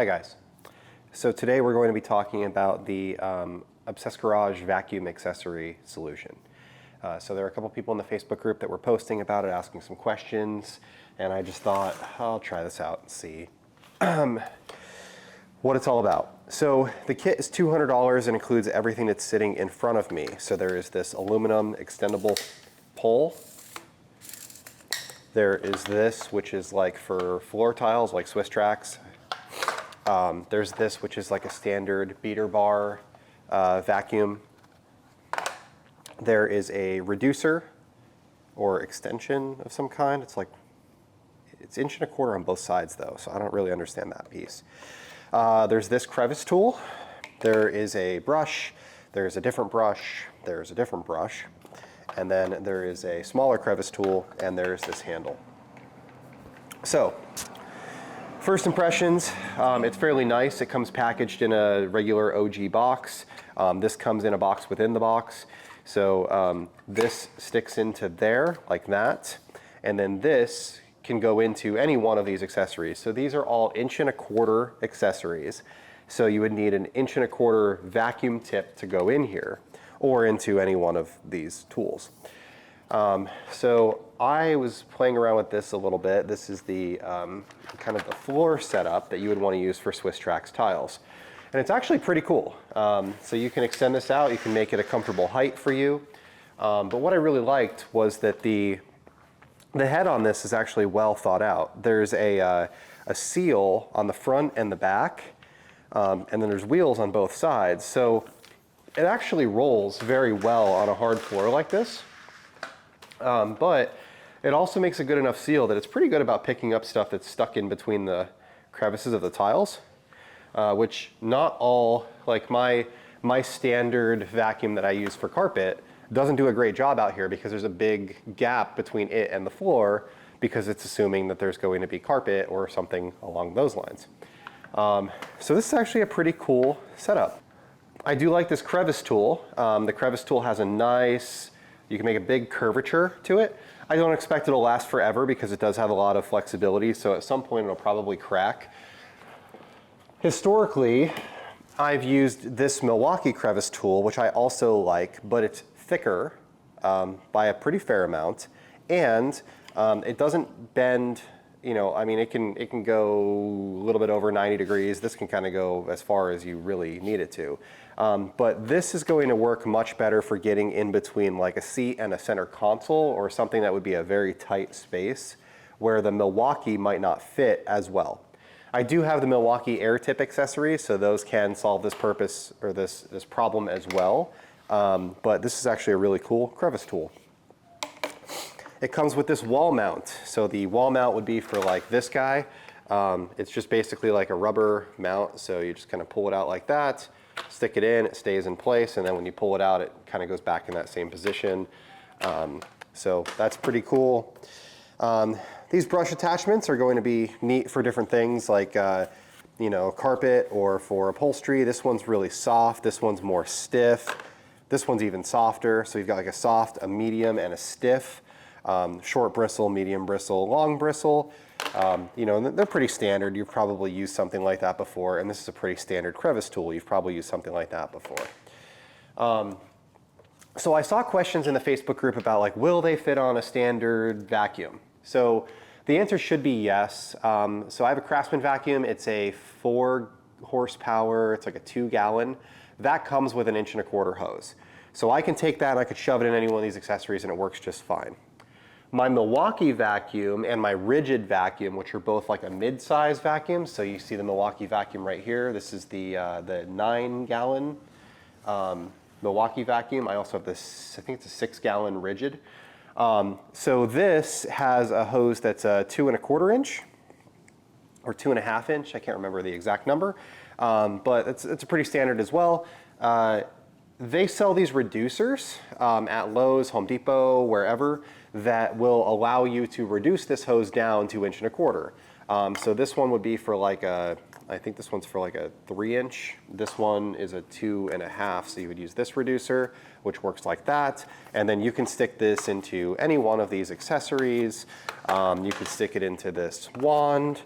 Hi guys. So today we're going to be talking about the Obsessed Garage vacuum accessory solution. So there are a couple people in the Facebook group that were posting about it, asking some questions, and I just thought, I'll try this out and see what it's all about. So the kit is $200 and includes everything that's sitting in front of me. So there is this aluminum extendable pole. There is this, which is like for floor tiles, like Swiss tracks. There's this, which is like a standard beater bar vacuum. There is a reducer or extension of some kind. It's 1.25" on both sides though, so I don't really understand that piece. There's this crevice tool. There is a brush. There's a different brush. There's a different brush. And then there is a smaller crevice tool, and there's this handle. So, first impressions, it's fairly nice. It comes packaged in a regular OG box. This comes in a box within the box. So this sticks into there like that. And then this can go into any one of these accessories. So these are all 1.25" accessories. So you would need an 1.25" vacuum tip to go in here or into any one of these tools. So I was playing around with this a little bit. This is the kind of the floor setup that you would want to use for Swiss Trax tiles. And it's actually pretty cool. So you can extend this out, you can make it a comfortable height for you. But what I really liked was that the head on this is actually well thought out. There's a seal on the front and the back, and then there's wheels on both sides. So it actually rolls very well on a hard floor like this. But it also makes a good enough seal that it's pretty good about picking up stuff that's stuck in between the crevices of the tiles, which not all, like my standard vacuum that I use for carpet doesn't do a great job out here because there's a big gap between it and the floor because it's assuming that there's going to be carpet or something along those lines. So this is actually a pretty cool setup. I do like this crevice tool. The crevice tool has a nice, you can make a big curvature to it. I don't expect it'll last forever because it does have a lot of flexibility, so at some point it'll probably crack. Historically, I've used this Milwaukee crevice tool, which I also like, but it's thicker by a pretty fair amount, and it doesn't bend. You know, I mean, it can go a little bit over 90 degrees. This can kind of go as far as you really need it to. But this is going to work much better for getting in between like a seat and a center console or something that would be a very tight space where the Milwaukee might not fit as well. I do have the Milwaukee air tip accessories, so those can solve this purpose or this problem as well. But this is actually a really cool crevice tool. It comes with this wall mount. So the wall mount would be for like this guy. It's just basically like a rubber mount. So you just kind of pull it out like that, stick it in, it stays in place. And then when you pull it out, it kind of goes back in that same position. So that's pretty cool. These brush attachments are going to be neat for different things like, you know, carpet or for upholstery. This one's really soft. This one's more stiff. This one's even softer. So you've got like a soft, a medium, and a stiff. Short bristle, medium bristle, long bristle. You know, they're pretty standard. You've probably used something like that before, and this is a pretty standard crevice tool. You've probably used something like that before. So I saw questions in the Facebook group about like, will they fit on a standard vacuum? So the answer should be yes. So I have a Craftsman vacuum. It's a 4 horsepower, it's like a 2-gallon. That comes with an 1.25" hose. So I can take that and I could shove it in any one of these accessories and it works just fine. My Milwaukee vacuum and my Rigid vacuum, which are both like a mid-size vacuum, so you see the Milwaukee vacuum right here. This is the 9-gallon Milwaukee vacuum. I also have this, I think it's a 6-gallon Rigid. So this has a hose that's a 2.25" inch or 2.5" inch. I can't remember the exact number, but it's a pretty standard as well. They sell these reducers at Lowe's, Home Depot, wherever, that will allow you to reduce this hose down to 1.25". So this one would be for like a, I think this one's for like a 3-inch. This one is a 2.5, so you would use this reducer, which works like that. And then you can stick this into any one of these accessories. You could stick it into this wand.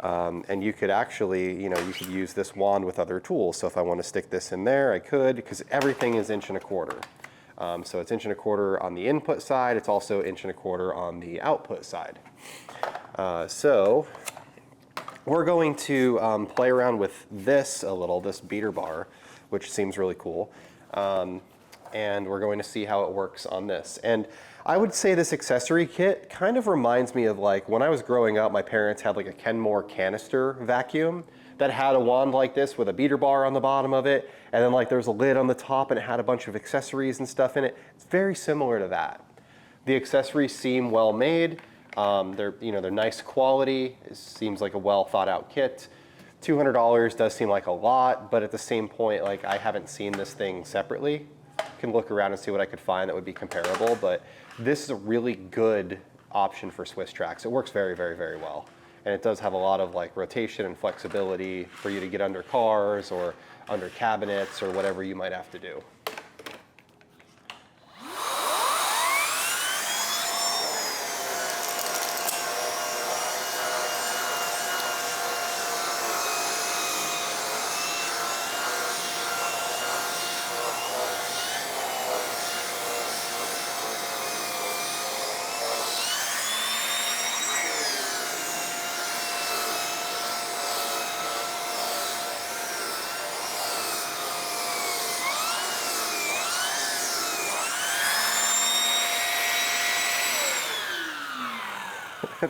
And you could actually, you could use this wand with other tools. So if I want to stick this in there, I could, because everything is 1.25 inches. So it's 1.25 inches on the input side. It's also 1.25 inches on the output side. So we're going to play around with this a little, this beater bar, which seems really cool. And we're going to see how it works on this. And I would say this accessory kit kind of reminds me of like when I was growing up, my parents had like a Kenmore canister vacuum that had a wand like this with a beater bar on the bottom of it. And then like there's a lid on the top and it had a bunch of accessories and stuff in it. It's very similar to that. The accessories seem well made. They're nice quality. It seems like a well thought out kit. $200 does seem like a lot, but at the same point, like I haven't seen this thing separately. Can look around and see what I could find that would be comparable, but this is a really good option for Swiss tracks. It works very, very, very well. And it does have a lot of like rotation and flexibility for you to get under cars or under cabinets or whatever you might have to do.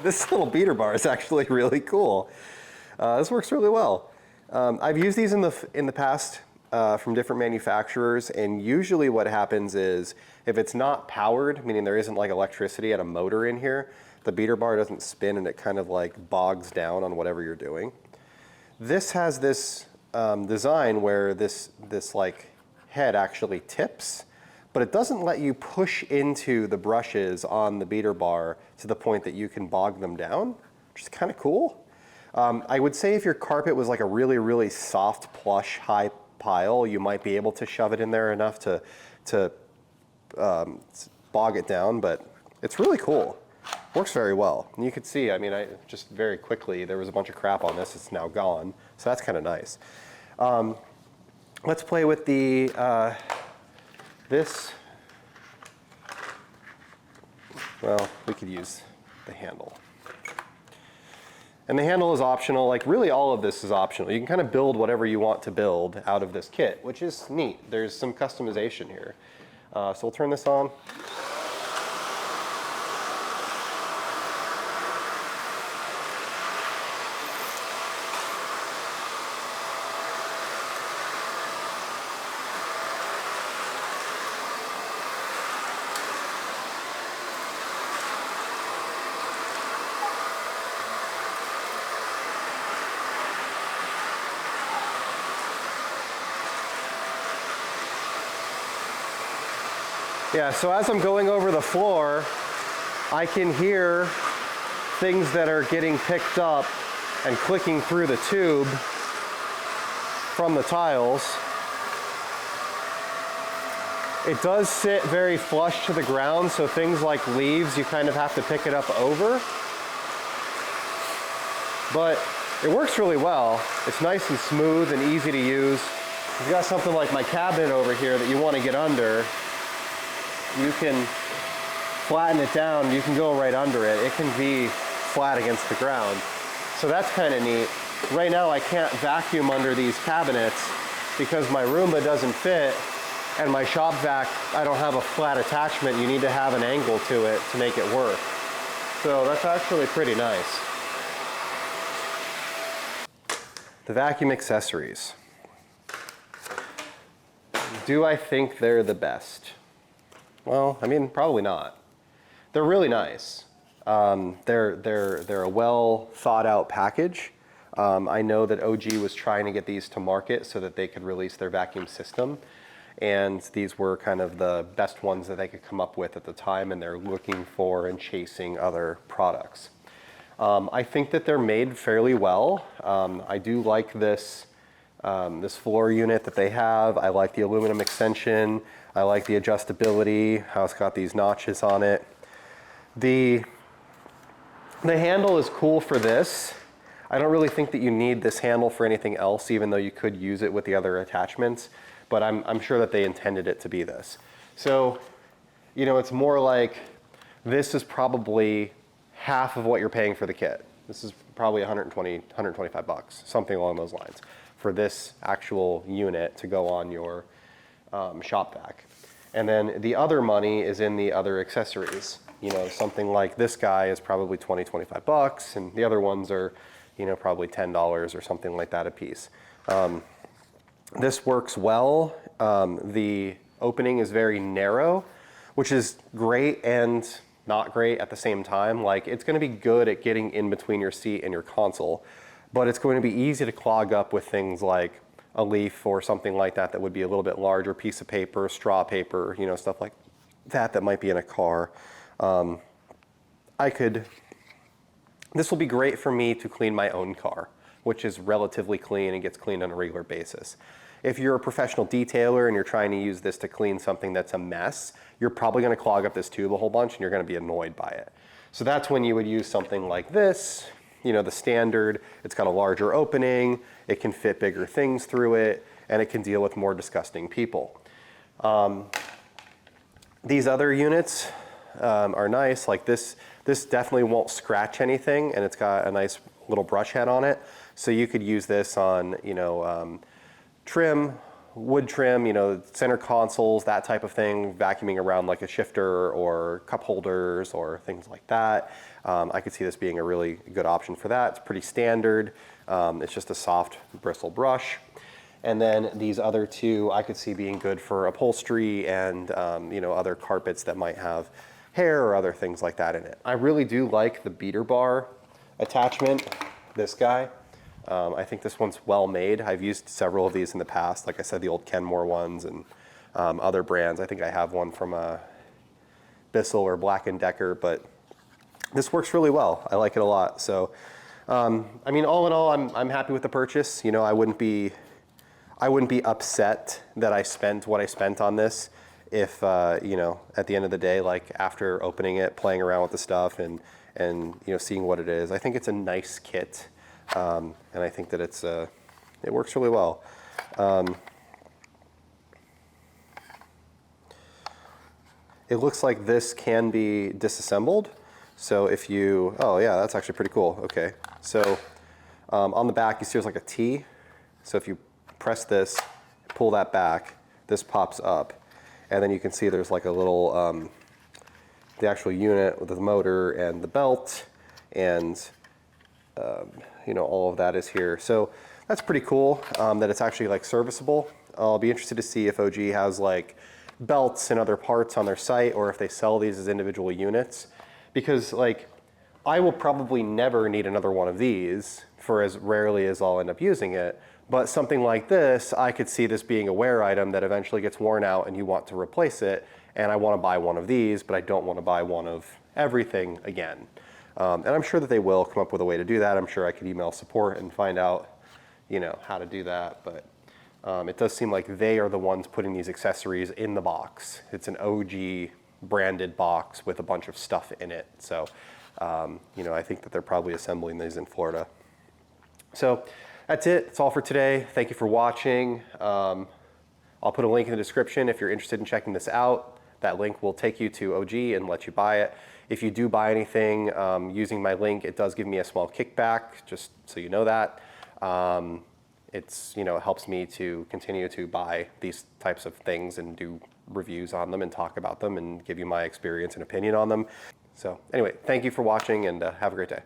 This little beater bar is actually really cool. This works really well. I've used these in the past from different manufacturers, and usually what happens is if it's not powered, meaning there isn't like electricity and a motor in here, the beater bar doesn't spin and it kind of like bogs down on whatever you're doing. This has this design where this like head actually tips, but it doesn't let you push into the brushes on the beater bar to the point that you can bog them down, which is kind of cool. I would say if your carpet was like a really, really soft, plush, high pile, you might be able to shove it in there enough to bog it down, but it's really cool. Works very well. And you could see, I mean, just very quickly, there was a bunch of crap on this, it's now gone. So that's kind of nice. Let's play with the, this. Well, we could use the handle. And the handle is optional, like really all of this is optional. You can kind of build whatever you want to build out of this kit, which is neat. There's some customization here. So we'll turn this on. Yeah, so as I'm going over the floor, I can hear things that are getting picked up and clicking through the tube from the tiles. It does sit very flush to the ground, so things like leaves, you kind of have to pick it up over. But it works really well. It's nice and smooth and easy to use. You've got something like my cabinet over here that you want to get under. You can flatten it down, you can go right under it. It can be flat against the ground. So that's kind of neat. Right now I can't vacuum under these cabinets because my Roomba doesn't fit, and my shop vac, I don't have a flat attachment. You need to have an angle to it to make it work. So that's actually pretty nice. The vacuum accessories. Do I think they're the best? Well, I mean, probably not. They're really nice. They're a well thought out package. I know that OG was trying to get these to market so that they could release their vacuum system. And these were kind of the best ones that they could come up with at the time, and they're looking for and chasing other products. I think that they're made fairly well. I do like this, this floor unit that they have. I like the aluminum extension. I like the adjustability, how it's got these notches on it. The handle is cool for this. I don't really think that you need this handle for anything else, even though you could use it with the other attachments, but I'm sure that they intended it to be this. So, you know, it's more like this is probably half of what you're paying for the kit. This is probably 120, 125 bucks, something along those lines, for this actual unit to go on your shop vac. And then the other money is in the other accessories. You know, something like this guy is probably 20, 25 bucks, and the other ones are, you know, probably $10 or something like that a piece. This works well. The opening is very narrow, which is great and not great at the same time. Like, it's gonna be good at getting in between your seat and your console, but it's going to be easy to clog up with things like a leaf or something like that that would be a little bit larger piece of paper, straw paper, you know, stuff like that that might be in a car. This will be great for me to clean my own car, which is relatively clean and gets cleaned on a regular basis. If you're a professional detailer and you're trying to use this to clean something that's a mess, you're probably gonna clog up this tube a whole bunch and you're gonna be annoyed by it. So that's when you would use something like this, you know, the standard. It's got a larger opening, it can fit bigger things through it, and it can deal with more disgusting people. These other units are nice. Like this definitely won't scratch anything, and it's got a nice little brush head on it. So you could use this on, you know, trim, wood trim, you know, center consoles, that type of thing, vacuuming around like a shifter or cup holders or things like that. I could see this being a really good option for that. It's pretty standard. It's just a soft bristle brush. And then these other two I could see being good for upholstery and you know, other carpets that might have hair or other things like that in it. I really do like the beater bar attachment, this guy. I think this one's well made. I've used several of these in the past, like I said, the old Kenmore ones and other brands. I think I have one from Bissell or Black & Decker, but this works really well. I like it a lot. So, I mean, all in all, I'm happy with the purchase. You know, I wouldn't be upset that I spent what I spent on this if, you know, at the end of the day, like after opening it, playing around with the stuff and you know, seeing what it is. I think it's a nice kit. And I think that it works really well. It looks like this can be disassembled. So if you, oh yeah, that's actually pretty cool. Okay, so on the back you see there's like a T. So if you press this, pull that back, this pops up, and then you can see there's like a little, the actual unit with the motor and the belt, and you know, all of that is here. So that's pretty cool that it's actually like serviceable. I'll be interested to see if OG has like belts and other parts on their site, or if they sell these as individual units, because like I will probably never need another one of these for as rarely as I'll end up using it. But something like this, I could see this being a wear item that eventually gets worn out and you want to replace it, and I want to buy one of these, but I don't want to buy one of everything again. And I'm sure that they will come up with a way to do that. I'm sure I could email support and find out, you know, how to do that. But it does seem like they are the ones putting these accessories in the box. It's an OG branded box with a bunch of stuff in it. So, you know, I think that they're probably assembling these in Florida. So that's it. That's all for today. Thank you for watching. I'll put a link in the description if you're interested in checking this out. That link will take you to OG and let you buy it. If you do buy anything using my link, it does give me a small kickback, just so you know that. It's, you know, it helps me to continue to buy these types of things and do reviews on them and talk about them and give you my experience and opinion on them. So anyway, thank you for watching, and have a great day.